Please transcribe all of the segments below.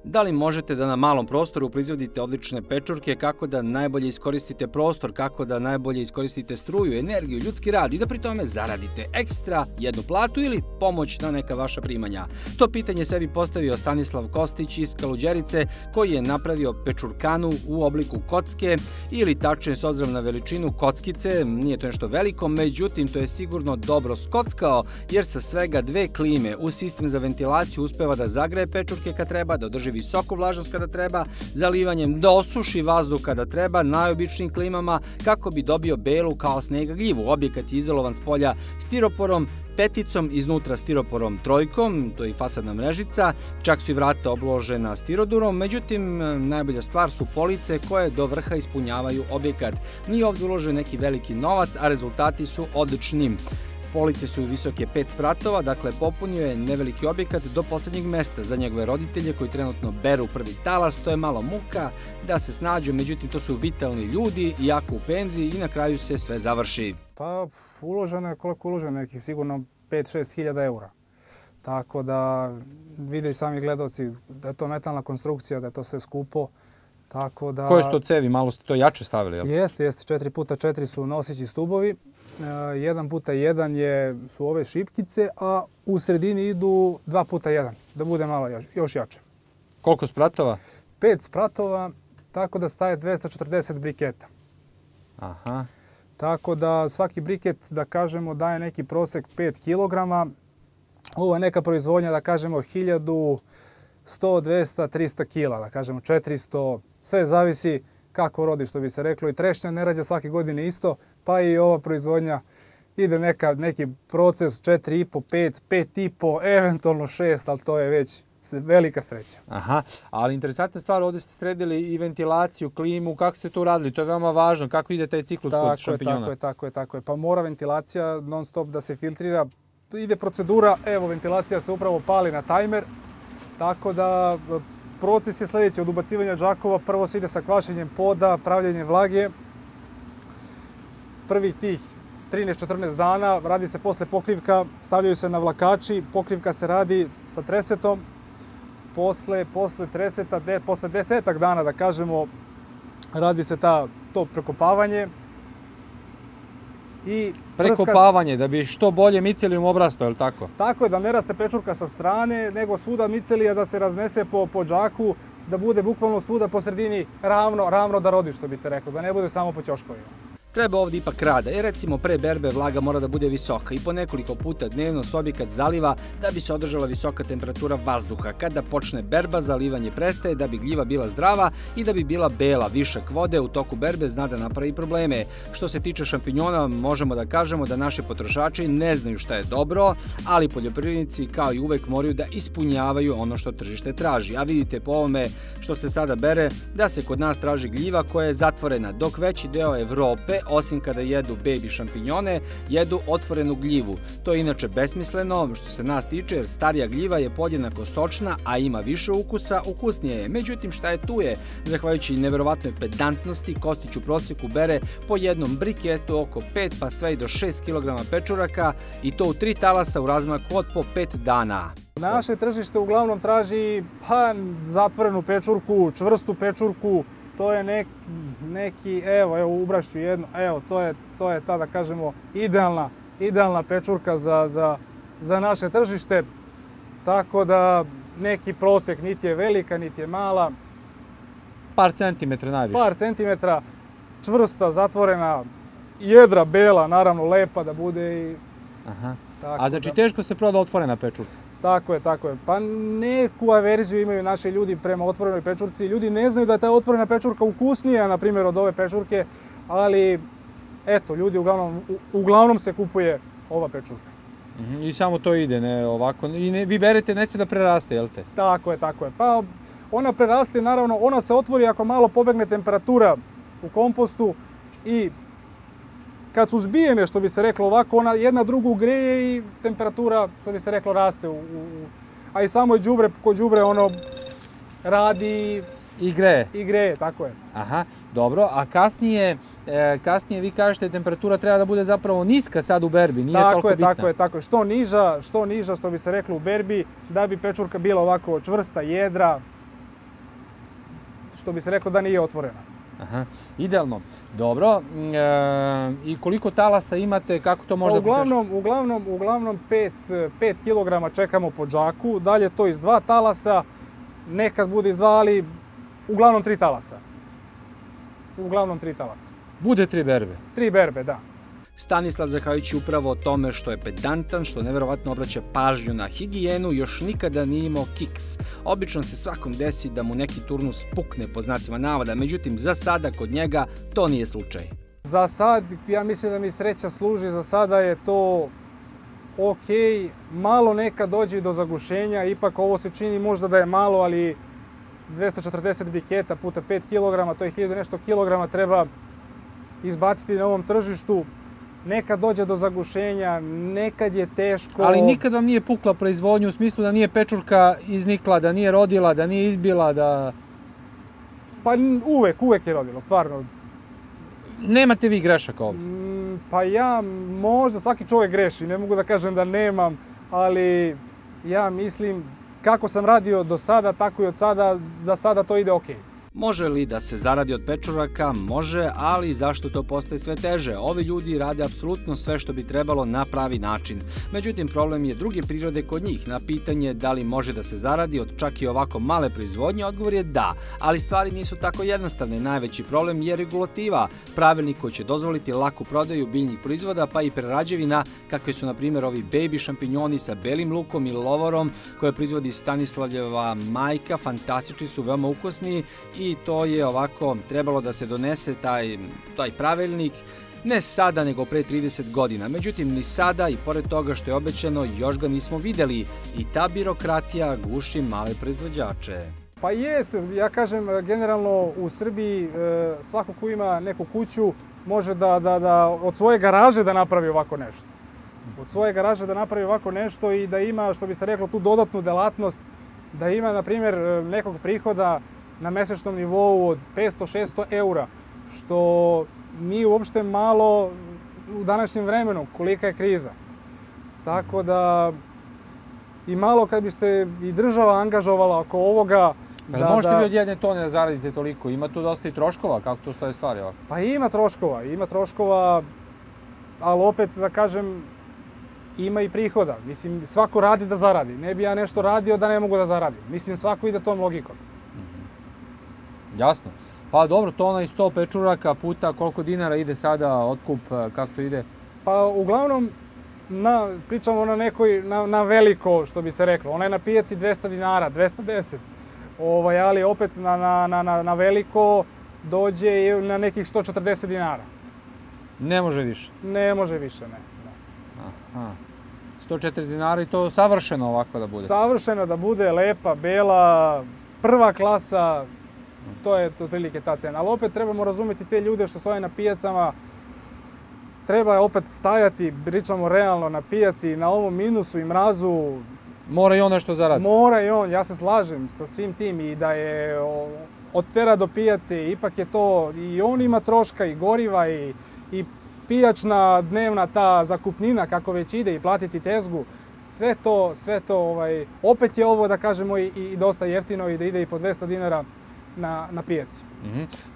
Da li možete da na malom prostoru proizvodite odlične pečurke, kako da najbolje iskoristite prostor, kako da najbolje iskoristite struju, energiju, ljudski rad i da pri tome zaradite ekstra jednu platu ili pomoć na neka vaša primanja? To pitanje sebi postavio Stanislav Kostić iz Kaluđerice, koji je napravio pečurkanu u obliku kocke ili tačnije s obzirom na veličinu kockice. Nije to nešto veliko, međutim to je sigurno dobro skockao jer sa svega 2 klime u sistem za ventilaciju uspeva da zagreje pečurke kad treba, da održi visoku vlažnost kada treba, zalivanjem da osuši vazduh kada treba, najobičnijim klimama kako bi dobio belu kao snega gljivu. Objekat je izolovan s polja stiroporom, peticom, iznutra stiroporom trojkom, to je i fasadna mrežica, čak su i vrata obložena stirodurom, međutim najbolja stvar su police koje do vrha ispunjavaju objekat. Nije ovdje uložen neki veliki novac, a rezultati su odlični. Police su visoke 5 spratova, dakle popunio je neveliki objekat do poslednjeg mesta. Za njegove roditelje koji trenutno beru prvi talas, to je malo muka da se snađu, međutim to su vitalni ljudi, jako u penziji i na kraju se sve završi. Pa uloženo je koliko uloženo, nekih sigurno 5-6 hiljada eura. Tako da vide i sami gledalci da je to metalna konstrukcija, da je to sve skupo. Tako da... Koje su to cevi? Malo ste to jače stavili, jel? Jeste, 4x4 su nosići stubovi. 1x1 su ove šipkice, a u sredini idu 2x1, da bude malo još jače. Koliko spratova? 5 spratova, tako da staje 240 briketa. Aha. Tako da svaki briket, da kažemo, daje neki prosek 5 kg. Ovo je neka proizvodnja, da kažemo, 1100, 200, 300 kg, da kažemo 400, sve zavisi kako rodi, što bi se reklo. I trešnja ne rađa svake godine isto, pa i ova proizvodnja ide neki proces 4,5, 5, 5,5, eventualno 6, ali to je već velika sreća. Aha, ali interesantna stvar, ovdje ste sredili i ventilaciju, klimu, kako ste to uradili? To je veoma važno, kako ide taj ciklus kod šampinjona? Tako je. Pa mora ventilacija non stop da se filtrira. Ide procedura, evo ventilacija se upravo pali na tajmer, tako da proces je sljedeći. Od ubacivanja džakova prvo se ide sa kvašenjem poda, pravljenjem vlage. Prvih tih 13-14 dana radi se posle pokrivka, stavljaju se na vlakači, pokrivka se radi sa tresetom. Posle treseta, posle 10 dana, da kažemo, radi se to prekopavanje. Prekopavanje, da bi što bolje micelijum obrastao, je li tako? Tako je, da ne raste pečurka sa strane, nego svuda micelija da se raznese po džaku, da bude bukvalno svuda po sredini ravno da rodi, što bi se reklo, da ne bude samo po ćoškovima. Treba ovdje ipak rada, jer recimo pre berbe vlaga mora da bude visoka i po nekoliko puta dnevno se objekat zaliva da bi se održala visoka temperatura vazduha. Kada počne berba, zalivanje prestaje da bi gljiva bila zdrava i da bi bila bela. Višak vode u toku berbe zna da napravi probleme. Što se tiče šampinjona, možemo da kažemo da naši potrošači ne znaju šta je dobro, ali poljoprivrednici kao i uvek moraju da ispunjavaju ono što tržište traži. A vidite po ovome što se sada bere da se kod nas traži gljiva koja je zatvorena, dok veći deo Evrope, osim kada jedu baby šampinjone, jedu otvorenu gljivu. To je inače besmisleno što se nas tiče, jer starija gljiva je podjednako sočna, a ima više ukusa, ukusnije je. Međutim, šta je tu je? Zahvaljujući neverovatnoj pedantnosti, Kostić u prosjeku bere po jednom briketu oko 5 pa sve i do 6 kg pečuraka i to u 3 talasa u razmaku od po 5 dana. Naše tržište uglavnom traži zatvorenu pečurku, čvrstu pečurku. To je neki, evo ubrašću jedno, evo to je ta, da kažemo, idealna pečurka za naše tržište. Tako da neki prosjek niti je velika, niti je mala. Par centimetra najviše. Par centimetra, čvrsta, zatvorena, jedra bela, naravno lepa da bude i... Aha. A znači teško se proda otvorena pečurka? Tako je. Pa neku averziju imaju naši ljudi prema otvorenoj pečurci. Ljudi ne znaju da je ta otvorena pečurka ukusnija, na primjer, od ove pečurke, ali eto, ljudi uglavnom se kupuje ova pečurka. I samo to ide, ne ovako. I vi berete, ne smije da preraste, jel te? Tako je. Pa ona preraste, naravno, ona se otvori ako malo pobegne temperatura u kompostu i kad su zbijene, što bi se reklo ovako, ona jedna drugu greje i temperatura, što bi se reklo, raste. A i samo kod đubre ono radi i greje. I greje, tako je. Aha, dobro. A kasnije vi kažete temperatura treba da bude zapravo niska sad u berbi, nije toliko bitna. Tako je. Što niža, što bi se reklo u berbi, da bi pečurka bila ovako čvrsta, jedra, što bi se reklo da nije otvorena. Aha, idealno. Dobro. I koliko talasa imate, kako to možda... Uglavnom 5 kg čekamo po džaku, dalje to iz 2 talasa, nekad bude iz 2, ali uglavnom 3 talasa. Bude 3 berbe. 3 berbe, da. Stanislav, zahvaljujući upravo tome što je pedantan, što neverovatno obraća pažnju na higijenu, još nikada nije imao kiks. Obično se svakom desi da mu neki turnus pukne po znacima navoda, međutim za sada kod njega to nije slučaj. Za sad, ja mislim da mi sreća služi, za sada je to ok, malo neka dođe do zagušenja, ipak ovo se čini možda da je malo, ali 240 briketa puta 5 kg, to je 1000 nešto kilograma treba izbaciti na ovom tržištu. Nekad dođe do zagušenja, nekad je teško. Ali nikad vam nije pukla proizvodnju u smislu da nije pečurka iznikla, da nije rodila, da nije izbila, da... Pa uvek je rodilo, stvarno. Nemate vi grešaka ovdje? Pa ja, možda svaki čovjek greši, ne mogu da kažem da nemam, ali ja mislim kako sam radio do sada, tako i od sada, za sada to ide okej. Može li da se zaradi od pečuraka? Može, ali zašto to postaje sve teže? Ovi ljudi rade apsolutno sve što bi trebalo na pravi način. Međutim, problem je druge prirode kod njih. Na pitanje da li može da se zaradi od čak i ovako male proizvodnje, odgovor je da. Ali stvari nisu tako jednostavne. Najveći problem je regulativa. Pravilnik koji će dozvoliti laku prodaju biljnih proizvoda, pa i prerađevina, kakve su na primjer ovi baby šampinjoni sa belim lukom i lovorom, koje proizvodi Stanislavljeva majka. Fantastični su, veoma ukusni. I to je ovako trebalo da se donese taj pravilnik ne sada nego pre 30 godina. Međutim, ni sada i pored toga što je obećano još ga nismo videli i ta birokratija guši male proizvođače. Pa jeste, ja kažem generalno u Srbiji svako ko ima neku kuću može da od svoje garaže da napravi ovako nešto. Od svoje garaže da napravi ovako nešto i da ima, što bi se reklo, tu dodatnu delatnost, da ima, na primjer, nekog prihoda na mesečnom nivou od 500-600 eura, što nije uopšte malo u današnjem vremenu, kolika je kriza. Tako da i malo kad bi se i država angažovala oko ovoga... Možete vi od 1 tone da zaradite toliko? Ima tu dosta i troškova? Kako to stoje stvari ovako? Pa ima troškova, ali opet da kažem, ima i prihoda. Mislim, svako radi da zaradi. Ne bi ja nešto radio da ne mogu da zaradim. Mislim, svako ide tom logikom. Jasno. Pa dobro, tona i 100 pečuraka puta koliko dinara ide sada otkup, kako to ide? Pa uglavnom, pričamo na veliko, što bi se reklo. Ona je na pijaci 200 dinara, 210. Ali opet na veliko dođe na nekih 140 dinara. Ne može više? Ne može više, ne. Aha. 140 dinara i to savršeno ovako da bude? Savršeno da bude, lepa, bela, prva klasa. To je otprilike ta cena. Ali opet trebamo razumjeti te ljude što stoje na pijacama. Treba opet stajati, pričamo realno, na pijaci, na ovom minusu i mrazu. Mora i on nešto zaradi? Mora i on, ja se slažem sa svim tim i da je od tera do pijace, ipak je to, i on ima troška i goriva i pijačna dnevna ta zakupnina kako već ide i platiti tezgu. Sve to, opet je ovo da kažemo i dosta jeftino i da ide i po 200 dinara na pijaci.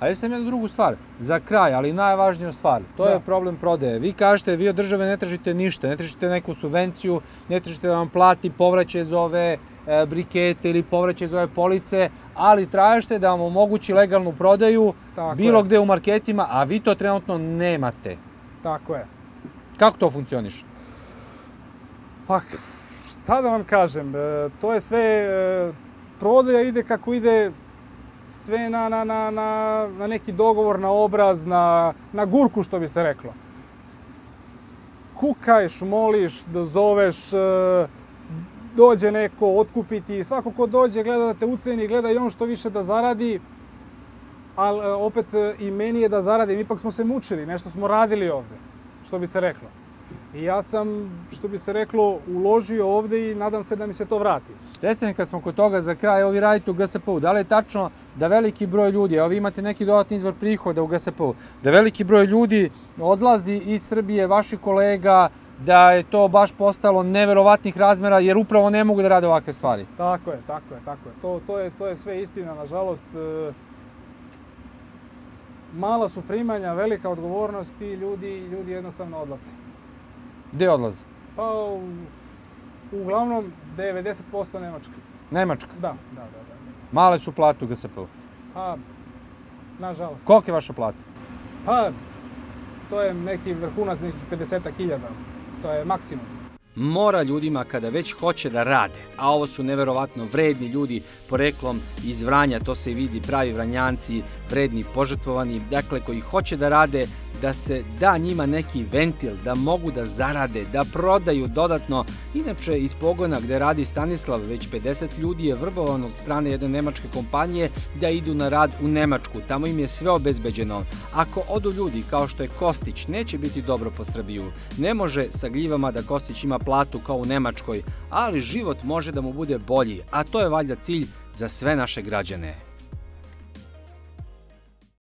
A sam jednu drugu stvar, za kraj, ali najvažniju stvar, to je problem prodaje. Vi kažete, vi od države ne tražite ništa, ne tražite neku subvenciju, ne tražite da vam plati povraćaj za ove brikete ili povraćaj za ove police, ali tražite da vam omogući legalnu prodaju bilo gde u marketima, a vi to trenutno nemate. Tako je. Kako to funkcioniše? Pa, šta da vam kažem, to je sve, prodaja ide kako ide, sve na neki dogovor, na obraz, na gurku, što bi se reklo. Kukajš, moliš, zoveš, dođe neko otkupiti, svako ko dođe gleda da te uceni, gleda i on što više da zaradi, ali opet i meni je da zaradim, ipak smo se mučili, nešto smo radili ovde, što bi se reklo. I ja sam, što bi se reklo, uložio ovde i nadam se da mi se to vrati. Recimo, kad smo kod toga za kraj, evo vi radite u GSP-u, da li je tačno da veliki broj ljudi, evo vi imate neki dodatni izvor prihoda u GSP-u, da veliki broj ljudi odlazi iz Srbije, vaših kolega, da je to baš postalo neverovatnih razmera jer upravo ne mogu da rade ovakve stvari? Tako je. To je sve istina, nažalost. Mala su primanja, velika odgovornost i ljudi jednostavno odlaze. Gdje odlaze? Pa uglavnom 90% Nemačka. Nemačka? Da. Male su plate u GSP-u? Pa, nažalost. Kolika je vaša plata? Pa, to je neki vrhunac nekih 50.000. To je maksimum. Mora ljudima kada već hoće da rade, a ovo su neverovatno vredni ljudi poreklom iz Vranja, to se i vidi, pravi Vranjanci, vredni, požrtvovani, dakle koji hoće da rade, da se da njima neki ventil, da mogu da zarade, da prodaju dodatno. Inače, iz pogona gde radi Stanislav, već 50 ljudi je vrbovano od strane jedne nemačke kompanije da idu na rad u Nemačku. Tamo im je sve obezbeđeno. Ako odu ljudi kao što je Kostić, neće biti dobro po Srbiju. Ne može sa gljivama da Kostić ima platu kao u Nemačkoj, ali život može da mu bude bolji, a to je valjda cilj za sve naše građane.